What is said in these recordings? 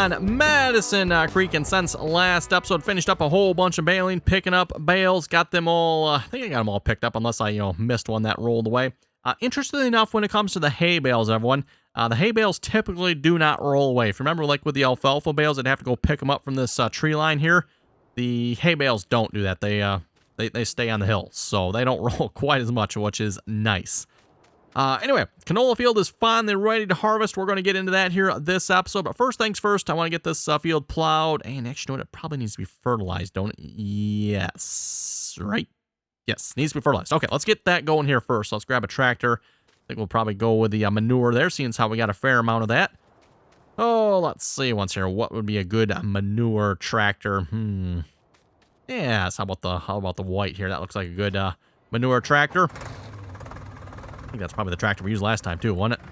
on Madison Creek, and since last episode, finished up a whole bunch of baling, picking up bales, got them all, I think I got them all picked up, unless I, missed one that rolled away. Interestingly enough, when it comes to the hay bales, everyone, the hay bales typically do not roll away. If you remember, like with the alfalfa bales, I'd have to go pick them up from this tree line here. The hay bales don't do that. They stay on the hill, so they don't roll quite as much, which is nice. Anyway, canola field is finally ready to harvest. We're going to get into that here this episode. But first things first, I want to get this field plowed. And actually, you know what? It probably needs to be fertilized, don't it? Yes. Right? Yes, needs to be fertilized. Okay, let's get that going here first. Let's grab a tractor. I think we'll probably go with the manure there, seeing as how we got a fair amount of that. Oh, let's see once here. What would be a good manure tractor? Yes, how about the white here? That looks like a good manure tractor. I think that's probably the tractor we used last time too, wasn't it?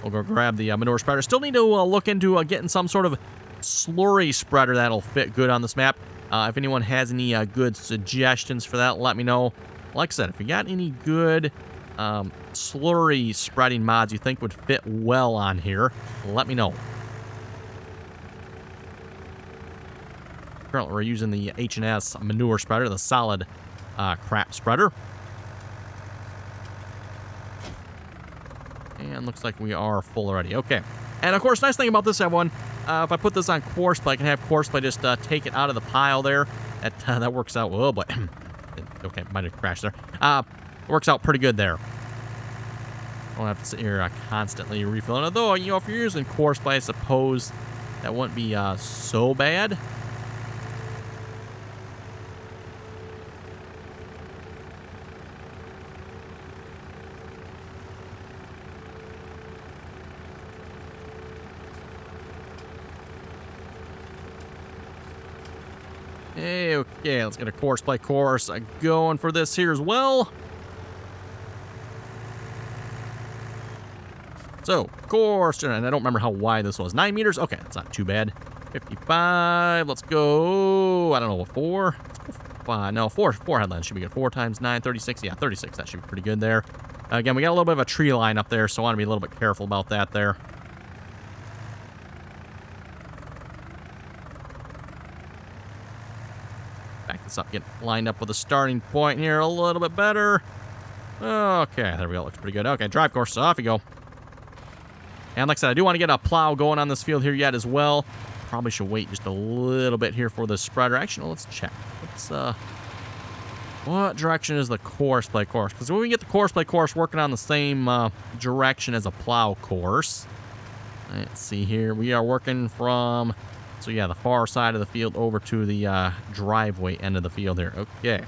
We'll go grab the manure spreader. Still need to look into getting some sort of slurry spreader that'll fit good on this map. If anyone has any good suggestions for that, let me know. Like I said, if you got any good slurry spreading mods you think would fit well on here, let me know. Currently, we're using the H&S manure spreader, the solid crap spreader. And looks like we are full already. Okay. And of course, nice thing about this, everyone, if I put this on course play, I can have course play just take it out of the pile there. That works out well, but okay, might have crashed there. Works out pretty good there. I don't have to sit here constantly refilling. Although, if you're using course play, I suppose that wouldn't be so bad. Okay, let's get a course play course going for this here as well. So, course, and I don't remember how wide this was. 9 meters? Okay, that's not too bad. 55, let's go, I don't know, 4? Let's go 5, no, 4 headlands should be good. 4 times 9, 36, yeah, 36, that should be pretty good there. Again, we got a little bit of a tree line up there, so I want to be a little bit careful about that there. Back this up, get lined up with a starting point here a little bit better. Okay, there we go, looks pretty good. Okay, drive course, off you go. And like I said, I do want to get a plow going on this field here yet as well. Probably should wait just a little bit here for the spreader. Actually, no, let's check. What direction is the course play course? Because when we get the course play course working on the same direction as a plow course. Let's see here. We are working from, so yeah, the far side of the field over to the driveway end of the field here. Okay.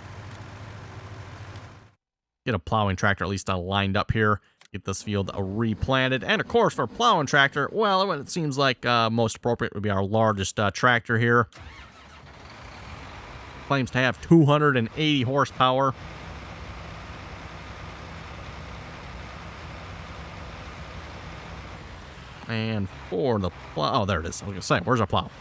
Get a plowing tractor at least lined up here. Get this field replanted. And of course, for a plowing tractor, well, it seems like most appropriate would be our largest tractor here. Claims to have 280 horsepower. And for the plow, oh, there it is. I was going to say, where's our plow?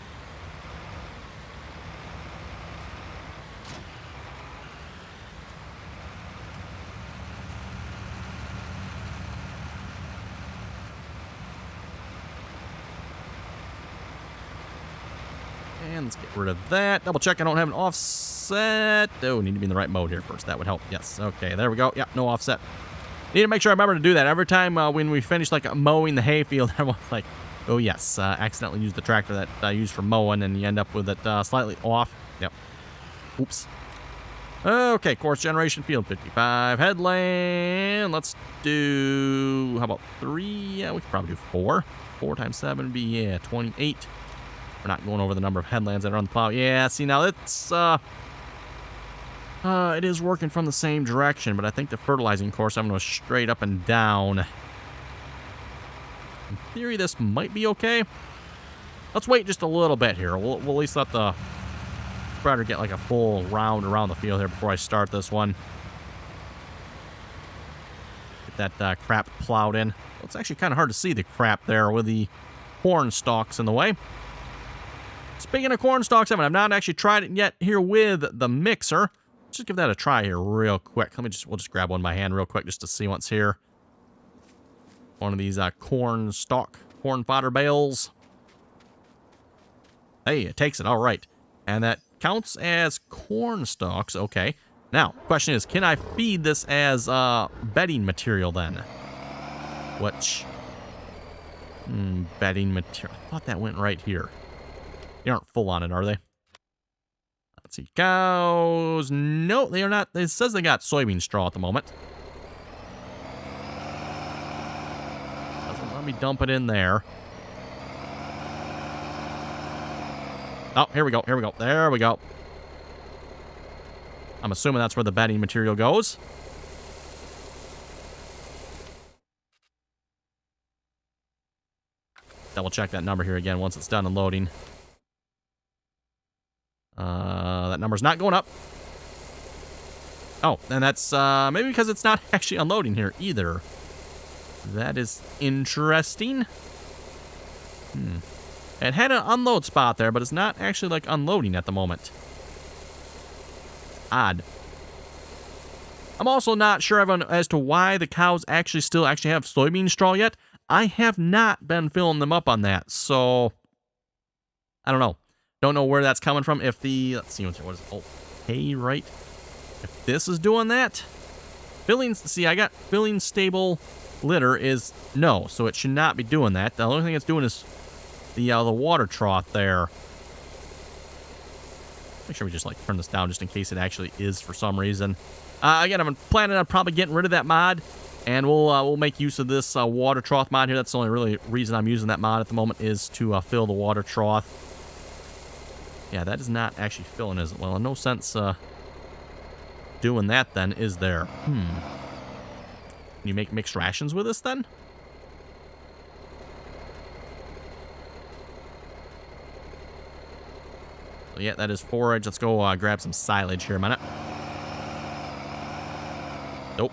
And let's get rid of that. Double check I don't have an offset. Oh, need to be in the right mode here first. That would help. Yes. Okay, there we go. Yep, no offset. Need to make sure I remember to do that. Every time when we finish like mowing the hayfield, I'm like, oh yes, accidentally used the tractor that I used for mowing, and you end up with it slightly off. Yep. Oops. Okay, course generation field 55 headland. Let's do, how about 3? Yeah, we could probably do 4. 4 times 7 would be, yeah, 28. We're not going over the number of headlands that are on the plow. Yeah, see, now it's, it is working from the same direction, but I think the fertilizing course, I'm going to go straight up and down. In theory, this might be okay. Let's wait just a little bit here. We'll at least let the spreader get like a full round around the field here before I start this one. Get that crap plowed in. It's actually kind of hard to see the crap there with the corn stalks in the way. Speaking of corn stalks, I've not actually tried it yet here with the mixer. Let's just give that a try here real quick. We'll just grab one in my hand real quick just to see what's here. One of these corn corn fodder bales. Hey, it takes it. All right. And that counts as corn stalks. Okay. Now, question is, can I feed this as bedding material then? Which... bedding material. I thought that went right here. They aren't full on it, are they? Let's see. Cows. No, they are not. It says they got soybean straw at the moment. Doesn't let me dump it in there. Oh, here we go. Here we go. There we go. I'm assuming that's where the bedding material goes. Double check that number here again once it's done unloading. That number's not going up. Oh, and that's maybe because it's not actually unloading here either. That is interesting. It had an unload spot there, but it's not actually like unloading at the moment. Odd. I'm also not sure as to why the cows still have soybean straw yet. I have not been filling them up on that, so I don't know. Don't know where that's coming from. If the, let's see, what is it? Oh, hay, right? If this is doing that, filling, see, I got filling stable litter is no, so it should not be doing that. The only thing it's doing is the water trough there. Make sure we just like turn this down just in case it actually is for some reason. Again, I'm planning on probably getting rid of that mod, and we'll make use of this water trough mod here. That's the only really reason I'm using that mod at the moment is to fill the water trough. Yeah, that is not actually filling, is it? Well, no sense doing that then, is there? Can you make mixed rations with this then? So yeah, that is forage. Let's go grab some silage here a minute. Nope.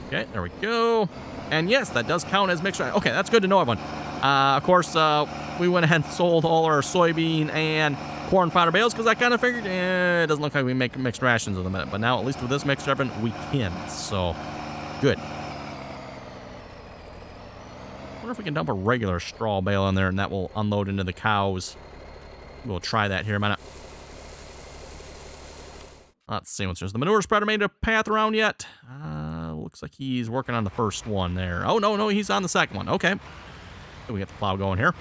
Okay, there we go. And yes, that does count as mixed ration. Okay, that's good to know, everyone. Of course, we went ahead and sold all our soybean and corn fodder bales because I kind of figured it doesn't look like we make mixed rations with them. But now, at least with this mixed weapon, we can. So, good. I wonder if we can dump a regular straw bale in there and that will unload into the cows. We'll try that here in a minute. Let's see. What's the manure spreader made a path around yet? Looks like he's working on the first one there. Oh, no, he's on the second one. Okay. We get the plow going here.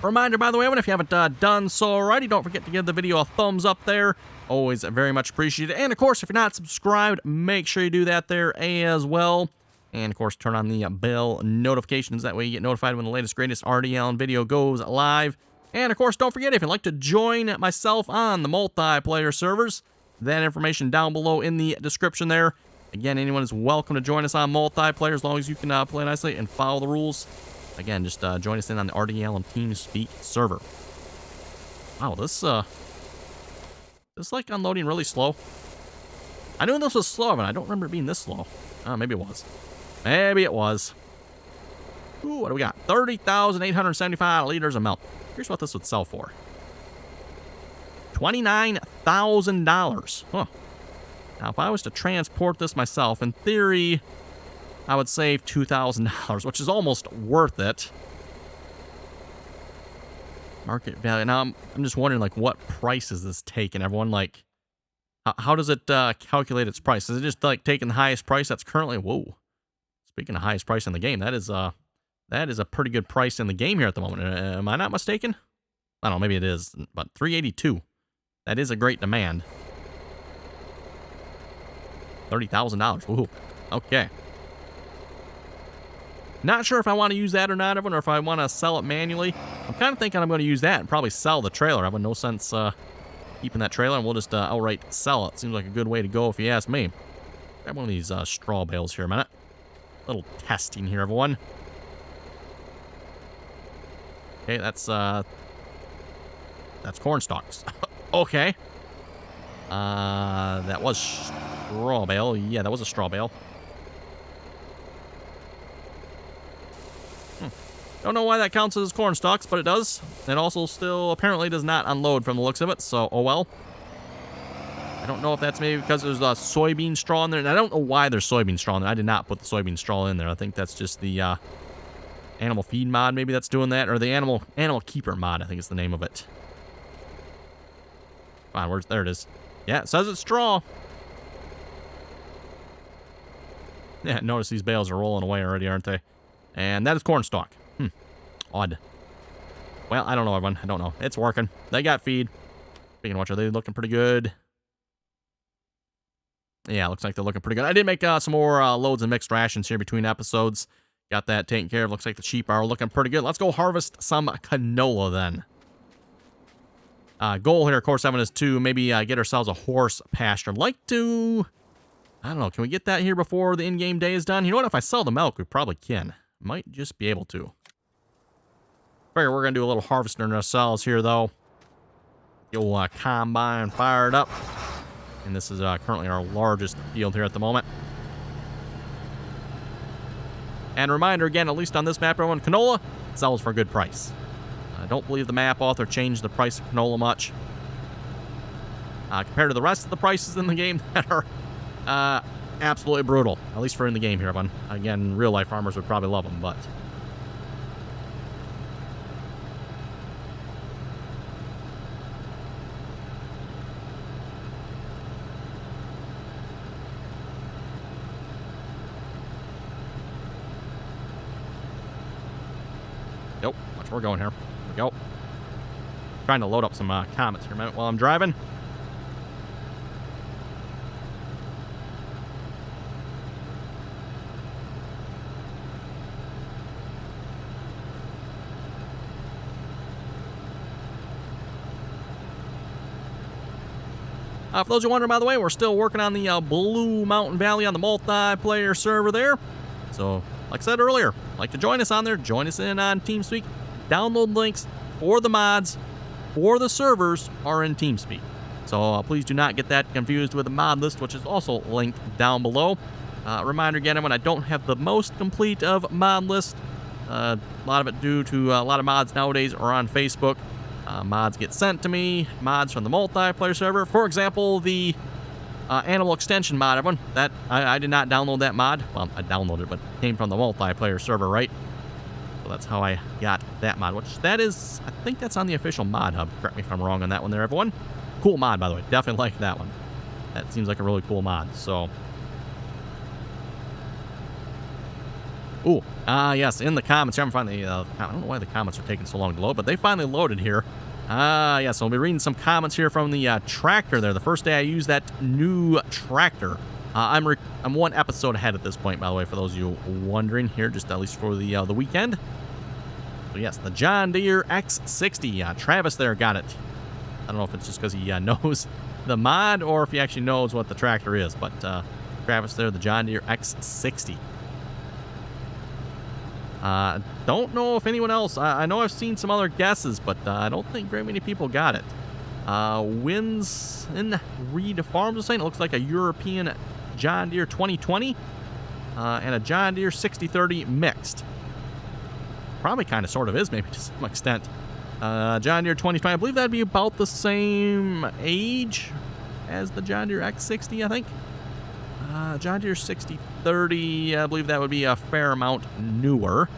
Reminder, by the way, everyone, if you haven't done so already, don't forget to give the video a thumbs up there. Always very much appreciated. And, of course, if you're not subscribed, make sure you do that there as well. And, of course, turn on the bell notifications. That way you get notified when the latest, greatest RDAllen video goes live. And, of course, don't forget, if you'd like to join myself on the multiplayer servers, that information down below in the description there. Again, anyone is welcome to join us on multiplayer as long as you can play nicely and follow the rules. Again, just join us in on the RDAllen TeamSpeak server. Wow, this like unloading really slow. I knew this was slow, but I don't remember it being this slow. Maybe it was. Maybe it was. Ooh, what do we got? 30,875 liters of milk. Here's what this would sell for. $29,000. Huh. Now, if I was to transport this myself, in theory, I would save $2,000, which is almost worth it. Market value. Now, I'm just wondering, like, what price is this taking? Everyone, like, how does it calculate its price? Is it just, like, taking the highest price that's currently... Whoa. Speaking of highest price in the game, that is a pretty good price in the game here at the moment. Am I not mistaken? I don't know, maybe it is, but $382. That is a great demand. $30,000. Ooh. Okay. Not sure if I want to use that or not, everyone, or if I want to sell it manually. I'm kind of thinking I'm going to use that and probably sell the trailer. I have no sense keeping that trailer, and we'll just outright sell it. Seems like a good way to go if you ask me. Grab one of these straw bales here a minute. A little testing here, everyone. Okay, that's corn stalks. Okay. That was straw bale. Yeah, that was a straw bale. Don't know why that counts as corn stalks, but it does. It also still apparently does not unload from the looks of it, so oh well. I don't know if that's maybe because there's soybean straw in there, and I don't know why there's soybean straw in there. I did not put the soybean straw in there. I think that's just the animal feed mod maybe that's doing that, or the animal keeper mod, I think is the name of it. Come on, there it is. Yeah, it says it's straw. Yeah, notice these bales are rolling away already, aren't they? And that is corn stalk. Odd. Well, I don't know, everyone. I don't know. It's working. They got feed. Speaking of which, are they looking pretty good? Yeah, looks like they're looking pretty good. I did make some more loads of mixed rations here between episodes. Got that taken care of. Looks like the sheep are looking pretty good. Let's go harvest some canola then. Goal here, course 7 is to maybe get ourselves a horse pasture. I'd like to... I don't know. Can we get that here before the in-game day is done? You know what? If I sell the milk, we probably can. Might just be able to. Figure we're going to do a little harvesting ourselves here, though. Get old combine fired up. And this is currently our largest field here at the moment. And reminder again, at least on this map, everyone, canola sells for a good price. I don't believe the map author changed the price of canola much. Compared to the rest of the prices in the game that are absolutely brutal. At least for in the game here, everyone. Again, real-life farmers would probably love them, but... Nope, watch where we're going here. Here we go. Trying to load up some comments here a minute while I'm driving. For those who are wondering, by the way, we're still working on the Blue Mountain Valley on the multiplayer server there. So, like I said earlier, like to join us on there, join us in on TeamSpeak. Download links for the mods or the servers are in TeamSpeak. So please do not get that confused with the mod list, which is also linked down below. Reminder again, when I don't have the most complete of mod list, a lot of it due to a lot of mods nowadays are on Facebook. Mods get sent to me, mods from the multiplayer server. For example, the animal extension mod, everyone, that I did not download that mod. Well, I downloaded it, but it came from the multiplayer server, right? So that's how I got that mod, which that is, I think that's on the official mod hub. Correct me if I'm wrong on that one there, everyone. Cool mod, by the way. Definitely like that one. That seems like a really cool mod, so... Ooh, yes, in the comments here, I'm finally, I don't know why the comments are taking so long to load, but they finally loaded here. Yes, I'll be reading some comments here from the tractor there. The first day I used that new tractor. I'm one episode ahead at this point, by the way, for those of you wondering here, just at least for the weekend. So yes, the John Deere X60. Travis there got it. I don't know if it's just because he knows the mod or if he actually knows what the tractor is, but Travis there, the John Deere X60. Don't know if anyone else, I know I've seen some other guesses, but I don't think very many people got it. Wins in Reed Farms was saying it looks like a European John Deere 2020 and a John Deere 6030 mixed. Probably kind of sort of is, maybe to some extent. John Deere 2020, I believe that'd be about the same age as the John Deere X60, I think. John Deere 6030, I believe that would be a fair amount newer.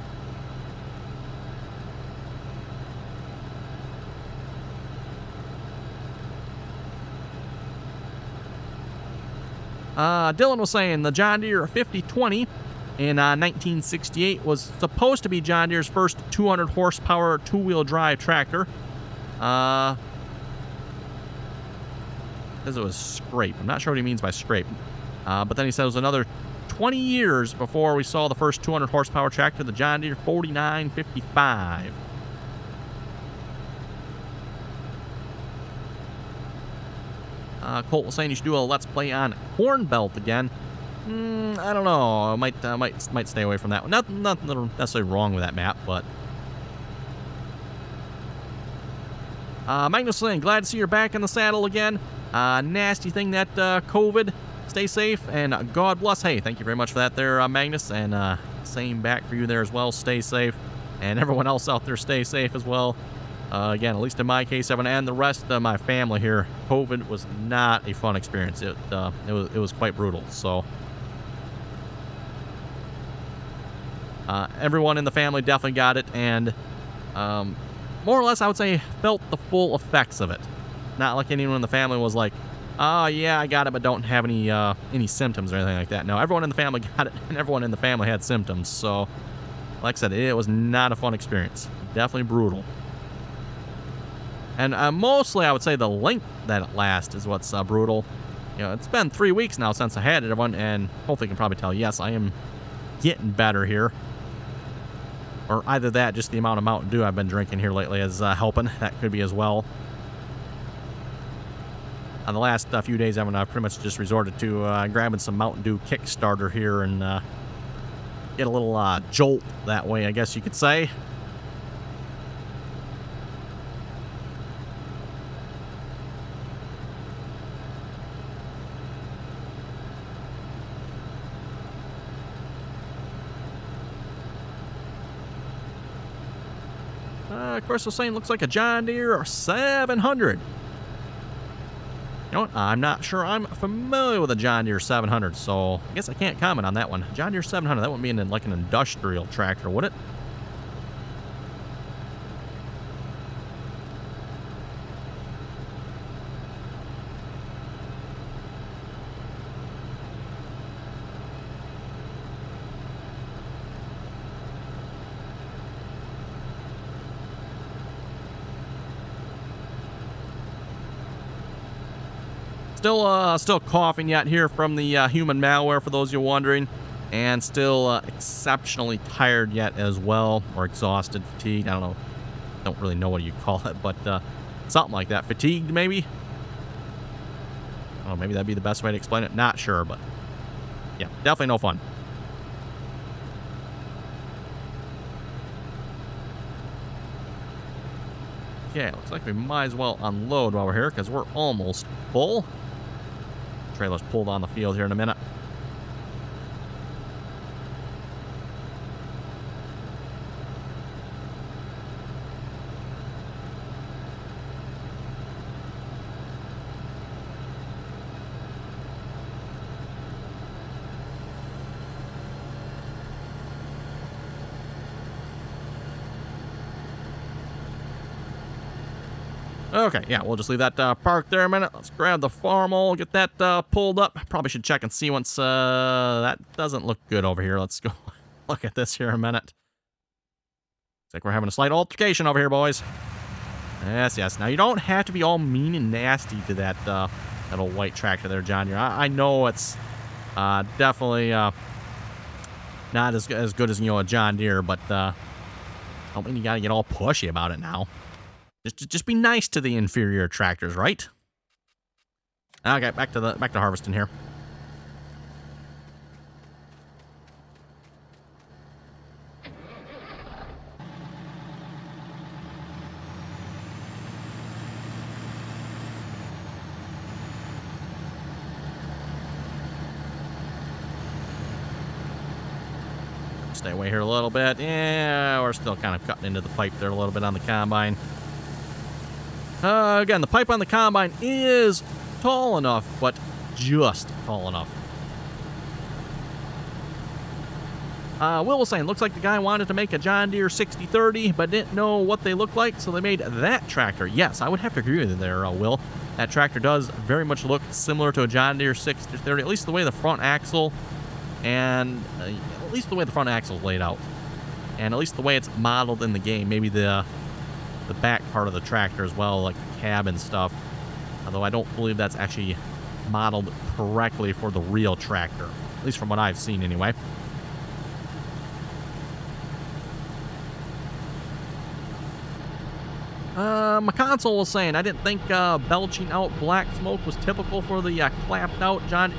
Dylan was saying the John Deere 5020 in 1968 was supposed to be John Deere's first 200 horsepower two-wheel drive tractor. Because it was scrape. I'm not sure what he means by scrape. But then he says it was another 20 years before we saw the first 200 horsepower tractor, the John Deere 4955. Colt was saying you should do a Let's Play on Corn Belt again. I don't know. I might stay away from that one. Nothing necessarily wrong with that map, but... Magnus saying, glad to see you're back in the saddle again. Nasty thing that COVID. Stay safe, and God bless. Hey, thank you very much for that there, Magnus, and same back for you there as well. Stay safe. And everyone else out there, stay safe as well. Again, at least in my case, Evan, and the rest of my family here, COVID was not a fun experience. It was quite brutal. So everyone in the family definitely got it, and more or less, I would say, felt the full effects of it. Not like anyone in the family was like, "Oh yeah, I got it, but don't have any symptoms or anything like that." No, everyone in the family got it, and everyone in the family had symptoms. So, like I said, it was not a fun experience. Definitely brutal. And mostly, I would say the length that it lasts is what's brutal. You know, it's been 3 weeks now since I had it, everyone, and hopefully you can probably tell, yes, I am getting better here. Or either that, just the amount of Mountain Dew I've been drinking here lately is helping. That could be as well. On the last few days, I've pretty much just resorted to grabbing some Mountain Dew Kickstarter here and get a little jolt that way, I guess you could say. Of course, they're saying looks like a John Deere 700. You know what? I'm not sure I'm familiar with a John Deere 700, so I guess I can't comment on that one. John Deere 700, that wouldn't be like an industrial tractor, would it? Still coughing yet here from the human malware, for those you're wondering, and still exceptionally tired yet as well, or exhausted, fatigued. I don't know, don't really know what you call it, but something like that. Fatigued, maybe. Oh, maybe that'd be the best way to explain it. Not sure, but yeah, definitely no fun. Okay, looks like we might as well unload while we're here because we're almost full. Trailer's pulled on the field here in a minute. Okay, yeah, we'll just leave that parked there a minute. Let's grab the farmall, get that pulled up. Probably should check and see once that doesn't look good over here. Let's go look at this here a minute. Looks like we're having a slight altercation over here, boys. Yes, yes. Now, you don't have to be all mean and nasty to that old white tractor there, John Deere. I know it's definitely not as good as, you know, a John Deere, but I don't mean you gotta get all pushy about it now. Just be nice to the inferior tractors, right? Okay, back to harvesting here. Stay away here a little bit. Yeah, we're still kind of cutting into the pipe there a little bit on the combine. Again, the pipe on the combine is tall enough, but just tall enough. Will was saying, looks like the guy wanted to make a John Deere 6030, but didn't know what they looked like, so they made that tractor. Yes, I would have to agree with you there, Will. That tractor does very much look similar to a John Deere 6030, at least the way the front axle and at least the way the front axle is laid out, and at least the way it's modeled in the game. Maybe the back part of the tractor as well, like the cab and stuff. Although I don't believe that's actually modeled correctly for the real tractor, at least from what I've seen anyway. My console was saying, I didn't think belching out black smoke was typical for the clapped out console.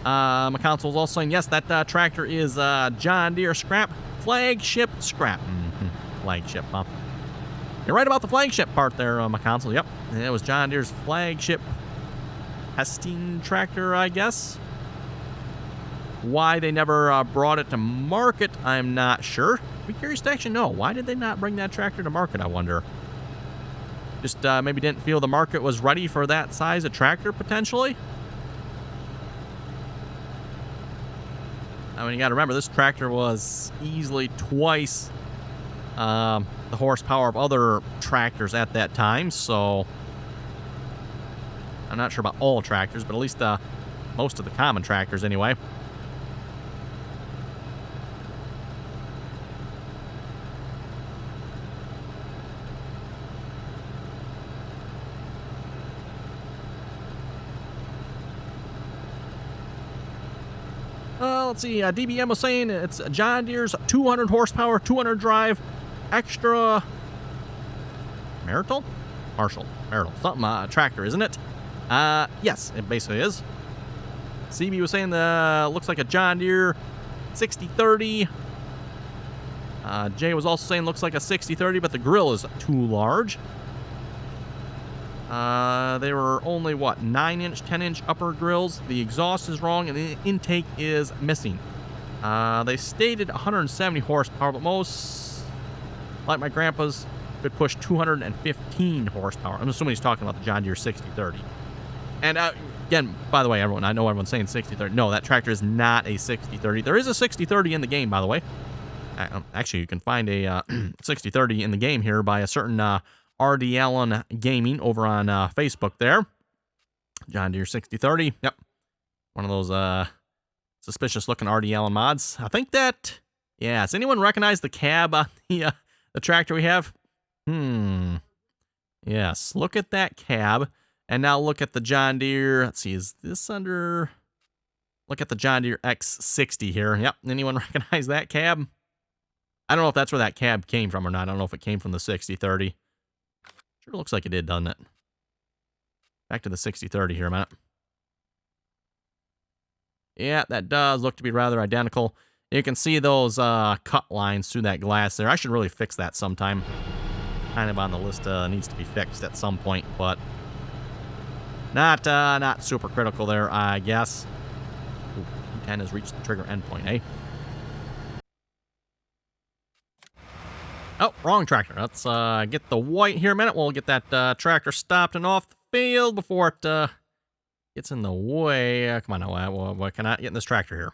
My console was also saying, yes, that tractor is John Deere scrap, flagship scrap. Flagship, huh? You're right about the flagship part there on my console. Yep, it was John Deere's flagship testing tractor, I guess. Why they never brought it to market, I'm not sure. Be curious to actually know. Why did they not bring that tractor to market, I wonder? Just maybe didn't feel the market was ready for that size of tractor, potentially? I mean, you got to remember, this tractor was easily twice the horsepower of other tractors at that time, so I'm not sure about all tractors, but at least most of the common tractors anyway. Let's see, DBM was saying it's John Deere's 200 horsepower, 200 drive, extra marital? Marshall, marital, something, tractor, isn't it? Yes, it basically is. CB was saying looks like a John Deere 6030. Jay was also saying looks like a 6030, but the grill is too large. They were only, what, 9-inch, 10-inch upper grills. The exhaust is wrong, and the intake is missing. They stated 170 horsepower, but most, like my grandpa's, could push 215 horsepower. I'm assuming he's talking about the John Deere 6030. And, again, by the way, everyone, I know everyone's saying 6030. No, that tractor is not a 6030. There is a 6030 in the game, by the way. Actually, you can find a 6030 in the game here by a certain RDAllen Gaming over on Facebook there. John Deere 6030. Yep. One of those suspicious looking RDAllen mods. I think that, yeah, does anyone recognize the cab on the tractor we have? Yes, look at that cab. And now look at the John Deere. Let's see, is this under... Look at the John Deere X60 here. Yep, anyone recognize that cab? I don't know if that's where that cab came from or not. I don't know if it came from the 6030. Sure looks like it did, doesn't it? Back to the 6030 here a minute. Yeah, that does look to be rather identical. You can see those cut lines through that glass there. I should really fix that sometime. Kind of on the list, needs to be fixed at some point, but not super critical there, I guess. Ooh, 10 has reached the trigger endpoint, eh? Oh, wrong tractor. Let's get the white here a minute. We'll get that tractor stopped and off the field before it gets in the way. Come on now, why can I get in this tractor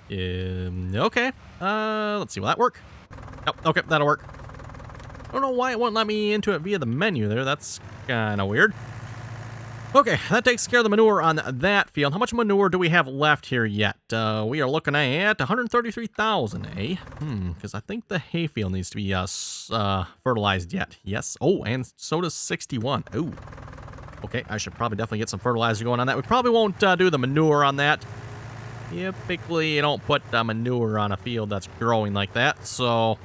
here? Okay. Let's see, will that work? Oh, okay, that'll work. I don't know why it won't let me into it via the menu there. That's kind of weird. Okay, that takes care of the manure on that field. How much manure do we have left here yet? We are looking at 133,000, eh? Because I think the hayfield needs to be fertilized yet. Yes. Oh, and so does 61. Oh. Okay, I should probably definitely get some fertilizer going on that. We probably won't do the manure on that. Typically, you don't put manure on a field that's growing like that, so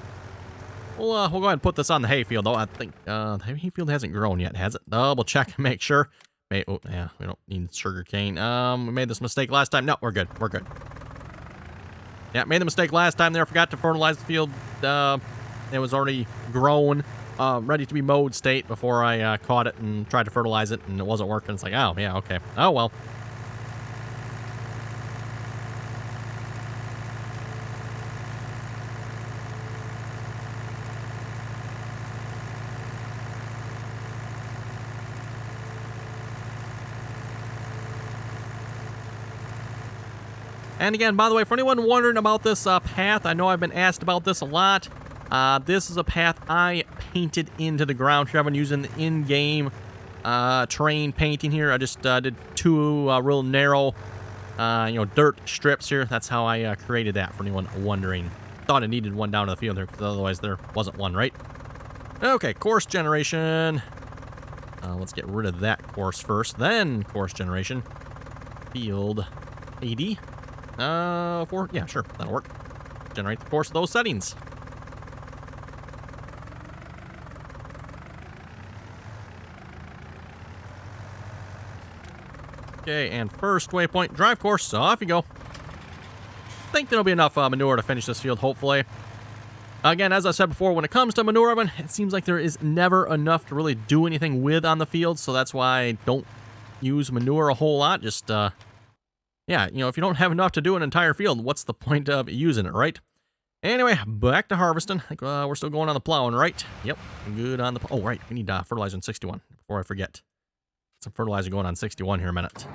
we'll go ahead and put this on the hayfield, though. I think the hayfield hasn't grown yet, has it? Double check and make sure. Oh, yeah, we don't need sugar cane. We made this mistake last time. No, we're good. We're good. Yeah, made the mistake last time there. Forgot to fertilize the field. It was already grown, ready to be mowed state before I caught it and tried to fertilize it, and it wasn't working. It's like, oh, yeah, okay. Oh, well. And again, by the way, for anyone wondering about this path, I know I've been asked about this a lot. This is a path I painted into the ground here. I've been using the in-game terrain painting here. I just did two real narrow, dirt strips here. That's how I created that, for anyone wondering. Thought I needed one down to the field there, because otherwise there wasn't one, right? Okay, course generation. Let's get rid of that course first, then course generation. Field 80. Yeah, sure, that'll work. Generate the course of those settings. Okay, and first waypoint, drive course, so off you go. I think there'll be enough manure to finish this field, hopefully. Again, as I said before, when it comes to manure oven, it seems like there is never enough to really do anything with on the field, so that's why I don't use manure a whole lot. Just, yeah, you know, if you don't have enough to do an entire field, what's the point of using it, right? Anyway, back to harvesting. I think we're still going on the plowing, right? Yep, good on the... Oh, right, we need fertilizer on 61, before I forget. Some fertilizer going on 61 here in a minute.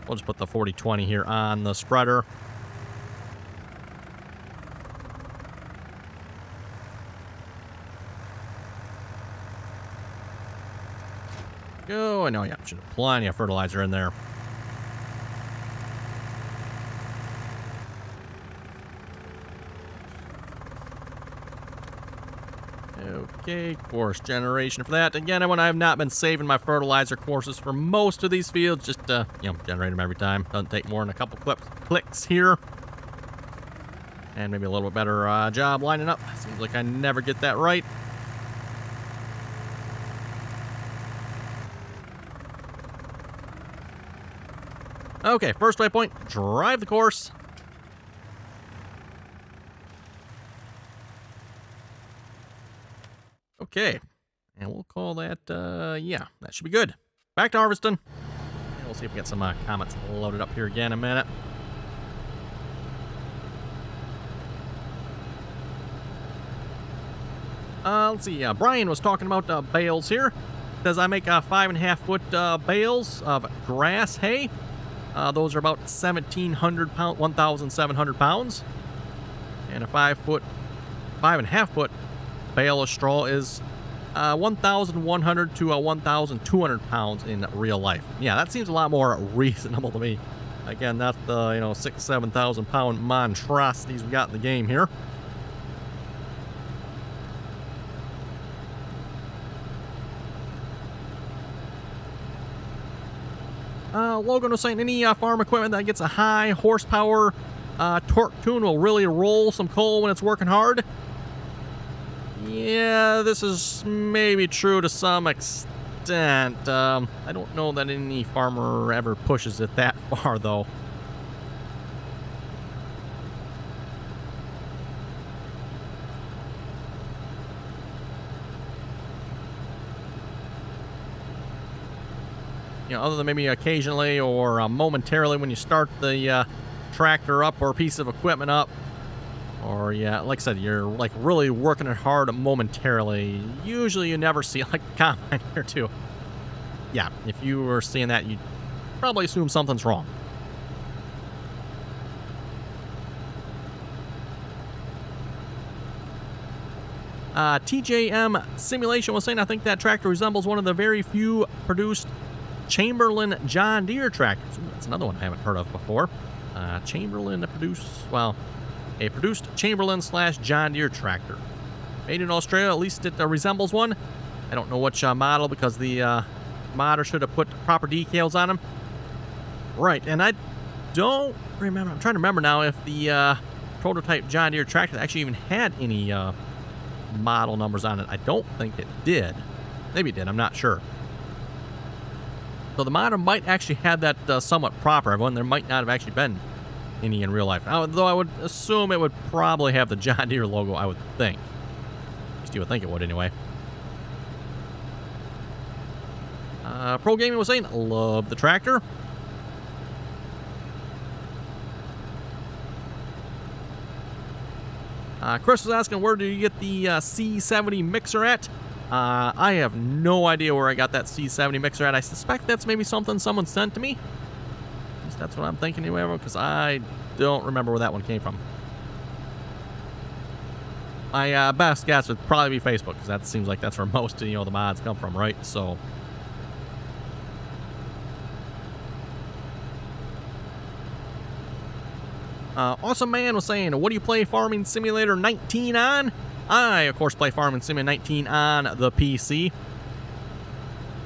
We'll just put the 40-20 here on the spreader. Oh, I know, yeah, should have plenty of fertilizer in there. Okay, course generation for that. Again, I have not been saving my fertilizer courses for most of these fields. Just, you know, generate them every time. Doesn't take more than a couple clicks here. And maybe a little bit better job lining up. Seems like I never get that right. Okay, first waypoint, drive the course. Okay, and we'll call that, yeah, that should be good. Back to harvesting. And we'll see if we get some comments loaded up here again in a minute. Let's see, Brian was talking about bales here. Says I make 5.5-foot bales of grass hay. Those are about 1,700 pounds, 1,700 pounds. And a 5.5-foot bale of straw is 1,100 to 1,200 pounds in real life. Yeah, that seems a lot more reasonable to me. Again, not the, you know, 6,000-7,000 pound monstrosities we got in the game here. Logan was saying any farm equipment that gets a high horsepower torque tune will really roll some coal when it's working hard. Yeah, this is maybe true to some extent. I don't know that any farmer ever pushes it that far, though. You know, other than maybe occasionally or momentarily when you start the tractor up or piece of equipment up. Or, yeah, like I said, you're, like, really working it hard momentarily. Usually you never see, like, a combine here, too. Yeah, if you were seeing that, you'd probably assume something's wrong. TJM Simulation was saying, I think that tractor resembles one of the very few produced Chamberlain John Deere tractors. Ooh, that's another one I haven't heard of before. Chamberlain produced, well... a produced Chamberlain/John Deere tractor. Made in Australia, at least it resembles one. I don't know which model because the modder should have put proper decals on them. Right, and I don't remember. I'm trying to remember now if the prototype John Deere tractor actually even had any model numbers on it. I don't think it did. Maybe it did, I'm not sure. So the modder might actually have that somewhat proper one. There might not have actually been any in real life. Though I would assume it would probably have the John Deere logo, I would think. At least you would think it would anyway. Pro Gaming was saying, love the tractor. Chris was asking, where do you get the C70 mixer at? I have no idea where I got that C70 mixer at. I suspect that's maybe something someone sent to me. That's what I'm thinking anyway, because I don't remember where that one came from. My best guess would probably be Facebook, because that seems like that's where most of, you know, the mods come from, right? So, Awesome Man was saying, what do you play Farming Simulator 19 on? I, of course, play Farming Simulator 19 on the PC.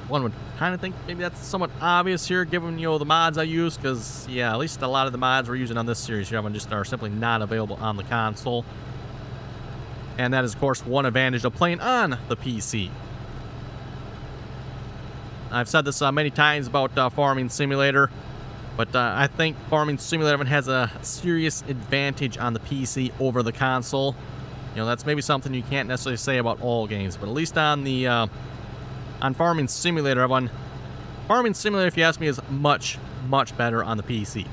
One would kind of think maybe that's somewhat obvious here, given, you know, the mods I use, because, yeah, at least a lot of the mods we're using on this series here just are simply not available on the console. And that is, of course, one advantage of playing on the PC. I've said this many times about Farming Simulator. But I think Farming Simulator has a serious advantage on the PC over the console. You know, that's maybe something you can't necessarily say about all games, but at least on the on Farming Simulator, everyone, Farming Simulator, if you ask me, is much better on the PC.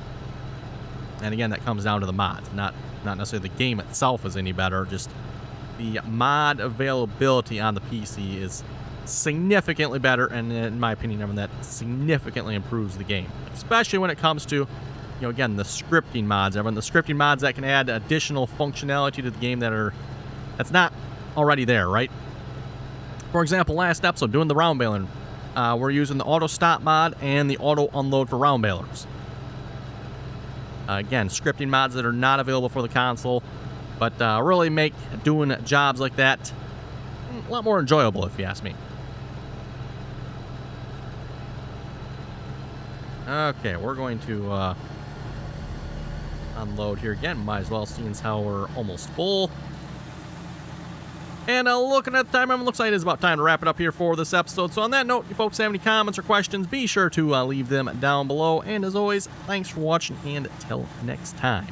And again, that comes down to the mods, not necessarily the game itself is any better. Just the mod availability on the PC is significantly better, and in my opinion, everyone, that significantly improves the game, especially when it comes to, you know, again, the scripting mods. Everyone, the scripting mods that can add additional functionality to the game that's not already there, right? For example, last episode, doing the round baling, we're using the auto stop mod and the auto unload for round balers. Again, scripting mods that are not available for the console, but really make doing jobs like that a lot more enjoyable, if you ask me. Okay, we're going to unload here again. Might as well, seeing as how we're almost full. And looking at the time, it looks like it is about time to wrap it up here for this episode. So on that note, if you folks have any comments or questions, be sure to leave them down below. And as always, thanks for watching, and till next time.